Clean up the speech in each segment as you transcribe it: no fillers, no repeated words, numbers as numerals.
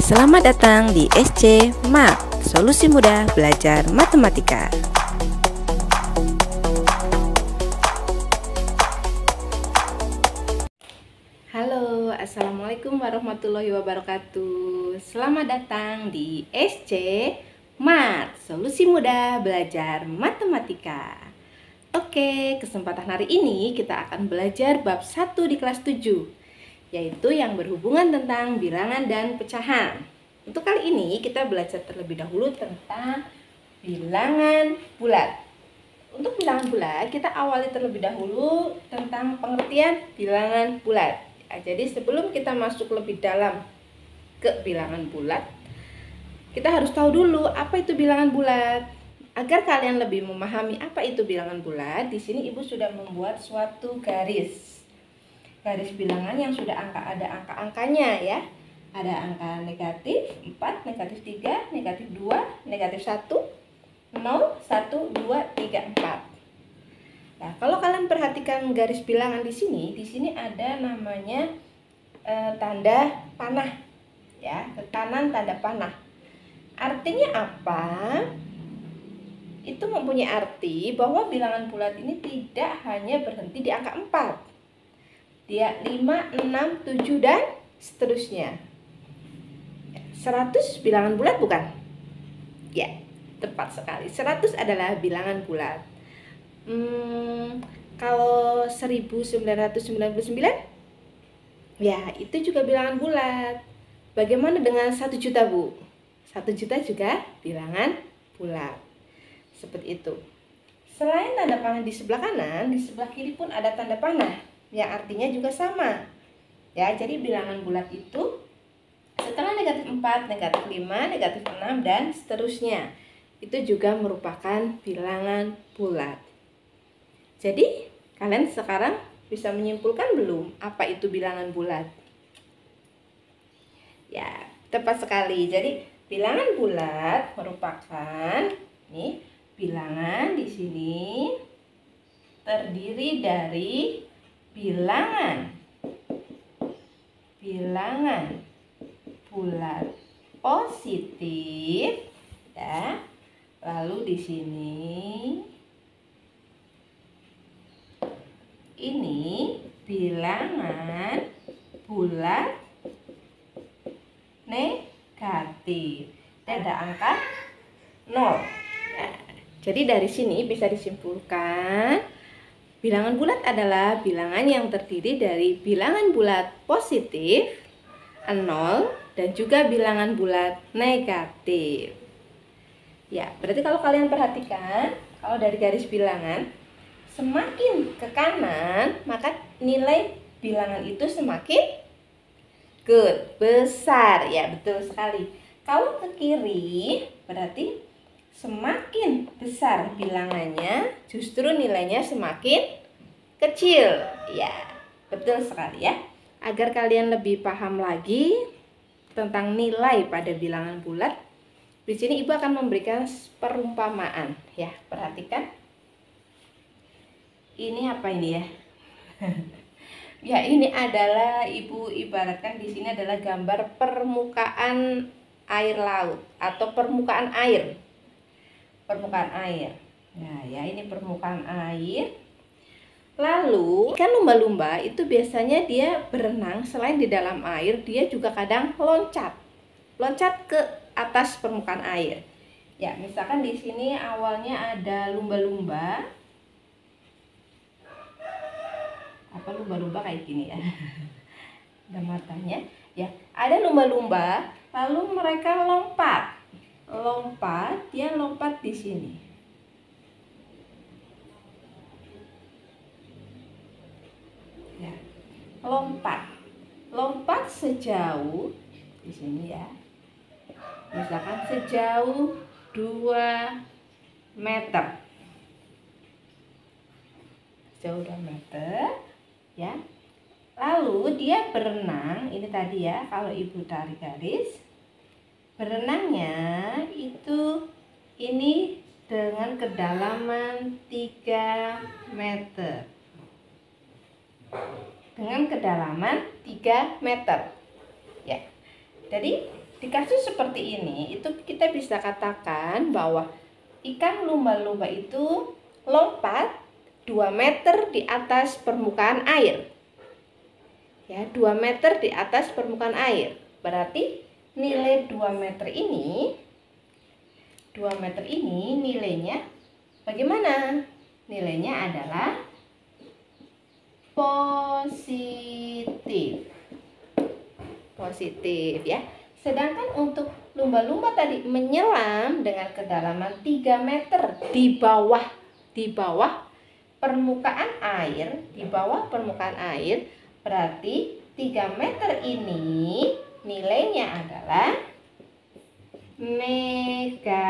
Selamat datang di SC Mat, solusi mudah belajar matematika. Halo, assalamualaikum warahmatullahi wabarakatuh. Selamat datang di SC Mat, solusi mudah belajar matematika. Oke, kesempatan hari ini kita akan belajar bab 1 di kelas 7, yaitu yang berhubungan tentang bilangan dan pecahan. Untuk kali ini kita belajar terlebih dahulu tentang bilangan bulat. Untuk bilangan bulat kita awali terlebih dahulu tentang pengertian bilangan bulat. Jadi sebelum kita masuk lebih dalam ke bilangan bulat, kita harus tahu dulu apa itu bilangan bulat. Agar kalian lebih memahami apa itu bilangan bulat, di sini Ibu sudah membuat suatu garis bilangan yang sudah ada angka-angkanya ya. Ada angka negatif 4, negatif 3, negatif 2, negatif 1, 0, 1, 2, 3, 4. Nah, kalau kalian perhatikan garis bilangan di sini ada namanya tanda panah ya, ke kanan tanda panah. Artinya apa? Itu mempunyai arti bahwa bilangan bulat ini tidak hanya berhenti di angka 4. Dia 5, 6, 7 dan seterusnya. 100 bilangan bulat bukan? Ya, tepat sekali. 100 adalah bilangan bulat. Kalau 1999? Ya, itu juga bilangan bulat. Bagaimana dengan 1 juta, Bu? 1 juta juga bilangan bulat. Seperti itu. Selain tanda panah di sebelah kanan, di sebelah kiri pun ada tanda panah yang artinya juga sama. Ya, jadi bilangan bulat itu setelah negatif 4, negatif 5, negatif 6 dan seterusnya. Itu juga merupakan bilangan bulat. Jadi, kalian sekarang bisa menyimpulkan belum apa itu bilangan bulat? Ya, tepat sekali. Jadi, bilangan bulat merupakan bilangan di sini terdiri dari bilangan bulat positif ya. Lalu di sini ini bilangan bulat negatif. Ada angka 0. Nah, jadi dari sini bisa disimpulkan bilangan bulat adalah bilangan yang terdiri dari bilangan bulat positif 0 dan juga bilangan bulat negatif. Ya, berarti kalau kalian perhatikan, kalau dari garis bilangan semakin ke kanan, maka nilai bilangan itu semakin besar. Ya, betul sekali. Kalau ke kiri, berarti semakin besar bilangannya, justru nilainya semakin kecil. Ya, betul sekali ya. Agar kalian lebih paham lagi tentang nilai pada bilangan bulat, di sini Ibu akan memberikan perumpamaan. Ya, perhatikan. Ini apa ini ya? Ya, ini adalah Ibu ibaratkan di sini adalah gambar permukaan air laut atau permukaan air. Nah ya, ini permukaan air. Lalu kan lumba-lumba itu biasanya dia berenang, selain di dalam air dia juga kadang loncat ke atas permukaan air. Ya, misalkan di sini awalnya ada lumba-lumba. Apa lumba-lumba kayak gini ya? Ada matanya. Ya, ada lumba-lumba, lalu mereka lompat, dia lompat di sini. Ya, lompat sejauh di sini ya. Misalkan sejauh 2 meter. Sejauh 2 meter, ya. Lalu dia berenang, ini tadi ya, kalau Ibu tarik garis, berenangnya itu ini dengan kedalaman 3 meter. Dengan kedalaman 3 meter. Ya. Jadi Di kasus seperti ini, itu kita bisa katakan bahwa ikan lumba-lumba itu lompat 2 meter di atas permukaan air. Ya, 2 meter di atas permukaan air. Berarti nilai 2 meter ini nilainya bagaimana? Nilainya adalah positif. Positif ya. Sedangkan untuk lumba-lumba tadi menyelam dengan kedalaman 3 meter di bawah permukaan air, berarti 3 meter ini nilainya adalah negatif.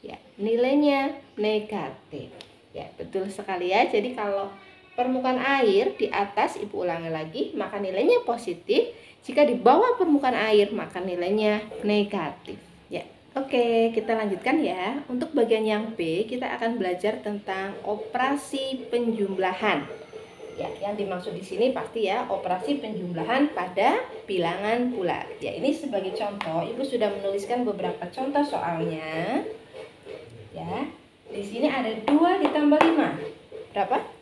Ya, nilainya negatif. Ya, betul sekali ya. Jadi kalau permukaan air di atas, Ibu ulangi lagi, maka nilainya positif. Jika di bawah permukaan air, maka nilainya negatif. Ya, oke, kita lanjutkan ya. Untuk bagian yang B, kita akan belajar tentang operasi penjumlahan. Ya, yang dimaksud di sini pasti ya operasi penjumlahan pada bilangan bulat. Ya, ini sebagai contoh, Ibu sudah menuliskan beberapa contoh soalnya. Ya, di sini ada 2 ditambah 5. Berapa?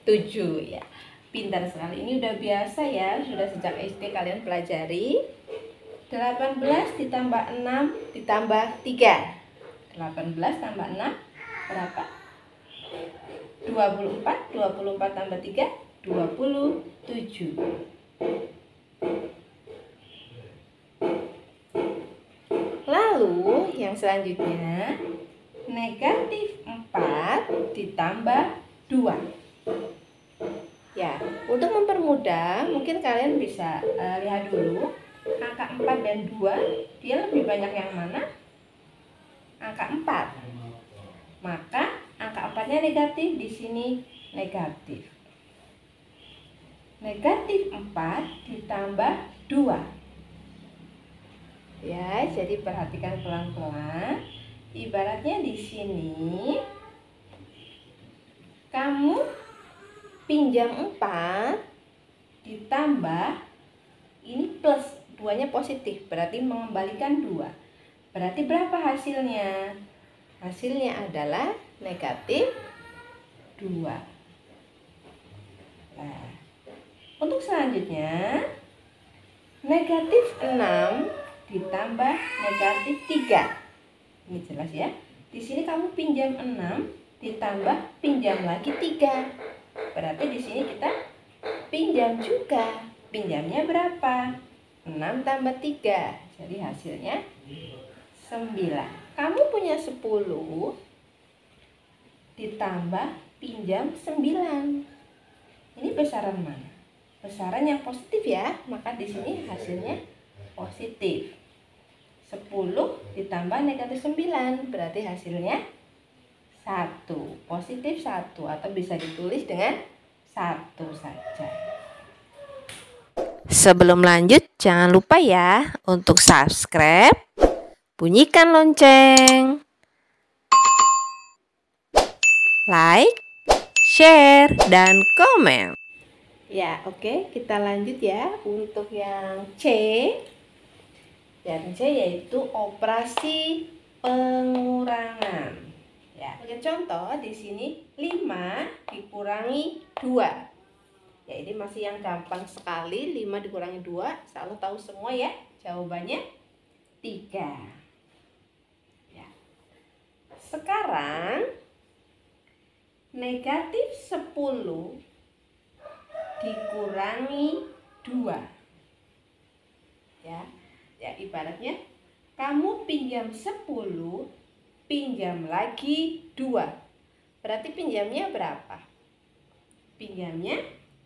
7 ya. Pintar sekali. Ini udah biasa ya, sudah sejak SD kalian pelajari. 18 ditambah 6 ditambah 3. 18 tambah 6 berapa? 24. 24 tambah 3 27. Lalu yang selanjutnya negatif 4 ditambah 2. Ya, untuk mempermudah mungkin kalian bisa lihat dulu angka 4 dan 2, dia lebih banyak yang mana? Angka 4. Maka angka 4-nya negatif, di sini negatif. Negatif 4 ditambah 2. Ya, jadi perhatikan pelan-pelan. Ibaratnya di sini kamu pinjam 4 ditambah ini plus, 2-nya positif, berarti mengembalikan 2. Berarti berapa hasilnya? Hasilnya adalah negatif 2. Nah, untuk selanjutnya negatif 6 ditambah negatif 3. Ini jelas ya. Di sini kamu pinjam 6 ditambah pinjam lagi 3. Berarti di sini kita pinjam juga. Pinjamnya berapa? 6 tambah 3. Jadi hasilnya 9. Kamu punya 10 ditambah pinjam 9. Ini besaran mana? Besaran yang positif ya. Maka di sini hasilnya positif. 10 ditambah negatif 9 berarti hasilnya 1. Positif 1 atau bisa ditulis dengan 1 saja. Sebelum lanjut jangan lupa ya untuk subscribe, bunyikan lonceng, like, share, dan komen. Ya, oke, kita lanjut ya untuk yang C. Yang C yaitu operasi pengurangan. Ya, sebagai contoh di sini 5 dikurangi 2. Ya, ini masih yang gampang sekali. 5 dikurangi 2, selalu tahu semua ya. Jawabannya 3. Ya. Sekarang negatif 10 dikurangi 2. Ya. Ya, ibaratnya kamu pinjam 10, pinjam lagi 2. Berarti pinjamnya berapa? Pinjamnya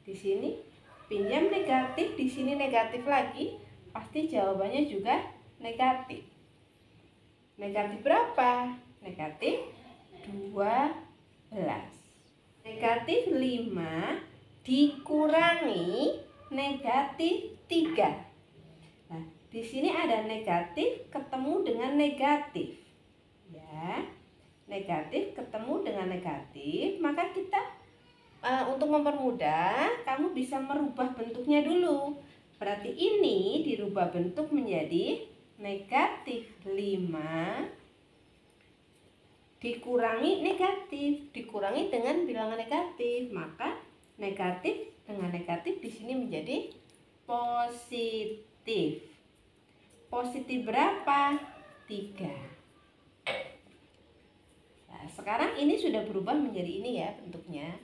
di sini pinjam negatif, di sini negatif lagi, pasti jawabannya juga negatif. Negatif berapa? Negatif 12. Negatif 5 dikurangi negatif 3. Nah, di sini ada negatif ketemu dengan negatif. Ya. Negatif ketemu dengan negatif, maka kita untuk mempermudah, kamu bisa merubah bentuknya dulu. Berarti ini dirubah bentuk menjadi negatif 5 dikurangi negatif, dikurangi dengan bilangan negatif, maka negatif dengan negatif di sini menjadi positif. Positif berapa? 3. Nah, sekarang ini sudah berubah menjadi ini ya bentuknya.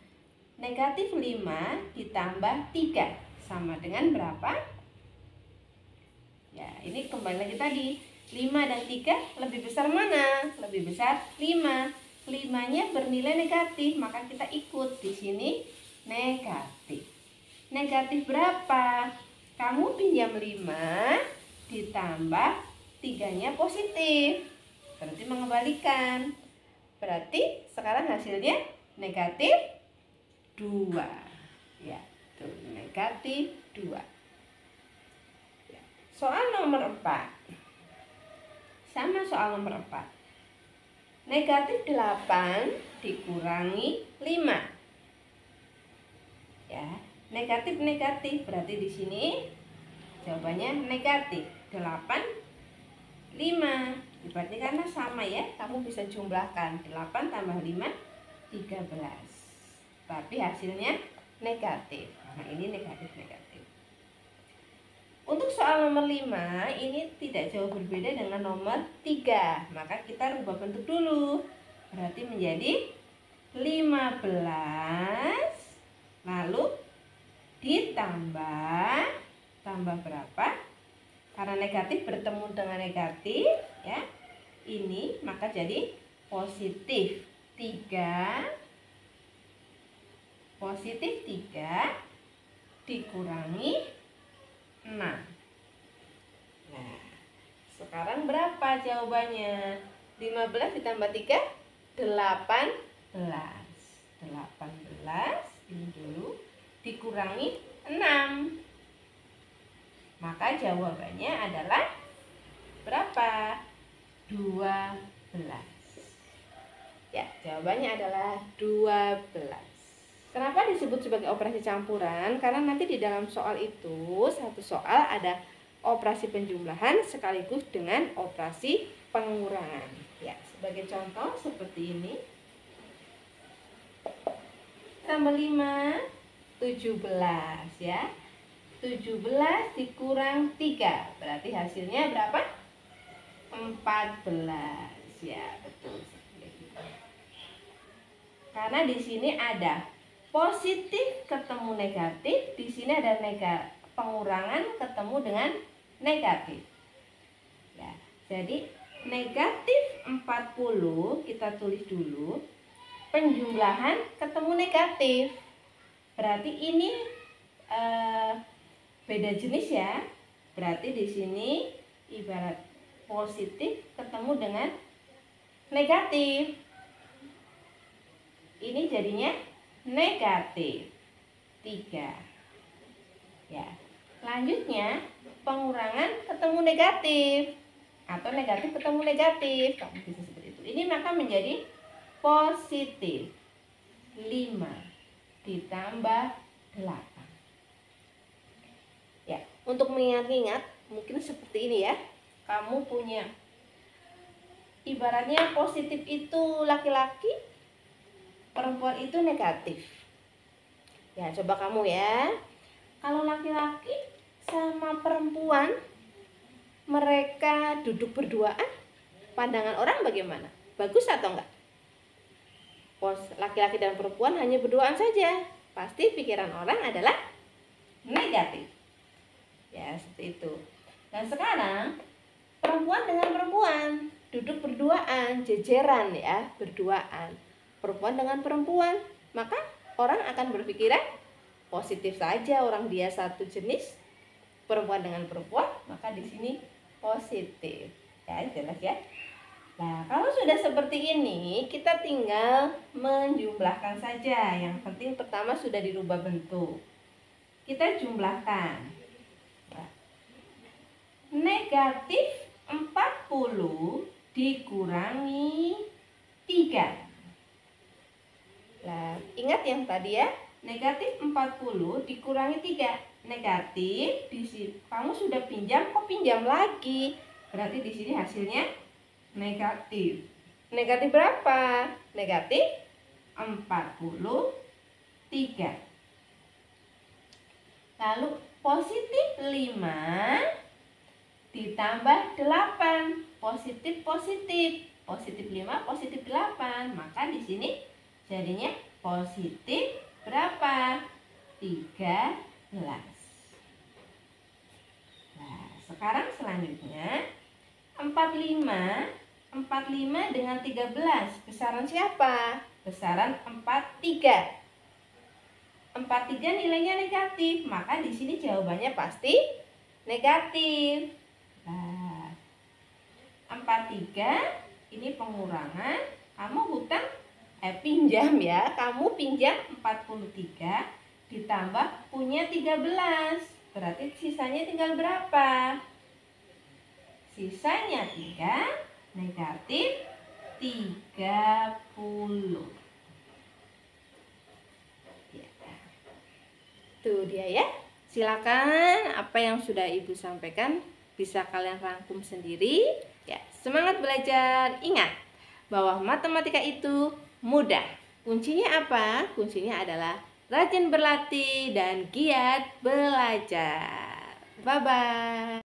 Negatif 5 ditambah 3 sama dengan berapa? Ya, ini kembali lagi tadi. 5 dan 3 lebih besar mana? Lebih besar 5. 5-nya bernilai negatif, maka kita ikut di sini negatif. Negatif berapa? Kamu pinjam 5 ditambah 3-nya positif. Berarti mengembalikan. Berarti sekarang hasilnya negatif 2. Ya, tuh negatif 2. Ya. Soal nomor 4. Sama soal nomor 4. Negatif 8 dikurangi 5. Ya, negatif berarti di sini jawabannya negatif 8 5. Berarti karena sama ya, kamu bisa jumlahkan 8 tambah 5 13. Tapi hasilnya negatif. Nah, ini negatif. Untuk soal nomor 5 ini tidak jauh berbeda dengan nomor 3. Maka kita rubah bentuk dulu. Berarti menjadi 15 lalu ditambah berapa? Karena negatif bertemu dengan negatif ya. Ini maka jadi positif 3 dikurangi 6. Nah, sekarang berapa jawabannya? 15 ditambah 3 18. 18 ini dulu dikurangi 6. Maka jawabannya adalah berapa? 12. Ya, jawabannya adalah 12. Kenapa disebut sebagai operasi campuran? Karena nanti di dalam soal itu, satu soal ada operasi penjumlahan sekaligus dengan operasi pengurangan. Ya, sebagai contoh seperti ini. Tambah 5, 17 ya. 17 dikurang 3. Berarti hasilnya berapa? 14. Ya, betul. Karena di sini ada positif ketemu negatif, di sini ada pengurangan ketemu dengan negatif. Ya, jadi negatif 40 kita tulis dulu. Penjumlahan ketemu negatif. Berarti ini beda jenis ya. Berarti di sini ibarat positif ketemu dengan negatif. Ini jadinya negatif 3. Ya. Selanjutnya pengurangan ketemu negatif atau negatif ketemu negatif. Kamu bisa seperti itu. Ini maka menjadi positif 5 ditambah 8. Ya, untuk mengingat-ingat mungkin seperti ini ya. Kamu punya ibaratnya positif itu laki-laki, perempuan itu negatif. Ya, coba kamu ya. Kalau laki-laki sama perempuan mereka duduk berduaan, pandangan orang bagaimana? Bagus atau enggak? Laki-laki dan perempuan hanya berduaan saja, pasti pikiran orang adalah negatif. Ya, seperti itu. Dan sekarang perempuan dengan perempuan duduk berduaan, jejeran ya, berduaan. Perempuan dengan perempuan, maka orang akan berpikiran positif saja, orang dia satu jenis, perempuan dengan perempuan, maka di sini positif. Ya, jelas ya. Nah, kalau sudah seperti ini, kita tinggal menjumlahkan saja. Yang penting pertama sudah dirubah bentuk. Kita jumlahkan. Nah, negatif 40 dikurangi 3. Nah, ingat yang tadi ya, negatif 40 dikurangi 3. negatif, di sini kamu sudah pinjam, kok pinjam lagi? Berarti di sini hasilnya negatif. Negatif berapa? Negatif 43. Lalu positif 5 ditambah 8. Positif, positif. Positif 5, positif 8. Maka di sini jadinya positif berapa? 13. Nah, sekarang selanjutnya 45 dengan 13. Besaran siapa? Besaran 43. 43 nilainya negatif, maka di sini jawabannya pasti negatif. Nah, 43 ini pengurangan, kamu pinjam ya. Kamu pinjam 43 ditambah punya 13. Berarti sisanya tinggal berapa? Sisanya 3, negatif 30. Tuh dia ya. Silakan apa yang sudah Ibu sampaikan bisa kalian rangkum sendiri. Ya, semangat belajar. Ingat bahwa matematika itu mudah. Kuncinya apa? Kuncinya adalah rajin berlatih dan giat belajar. Bye bye.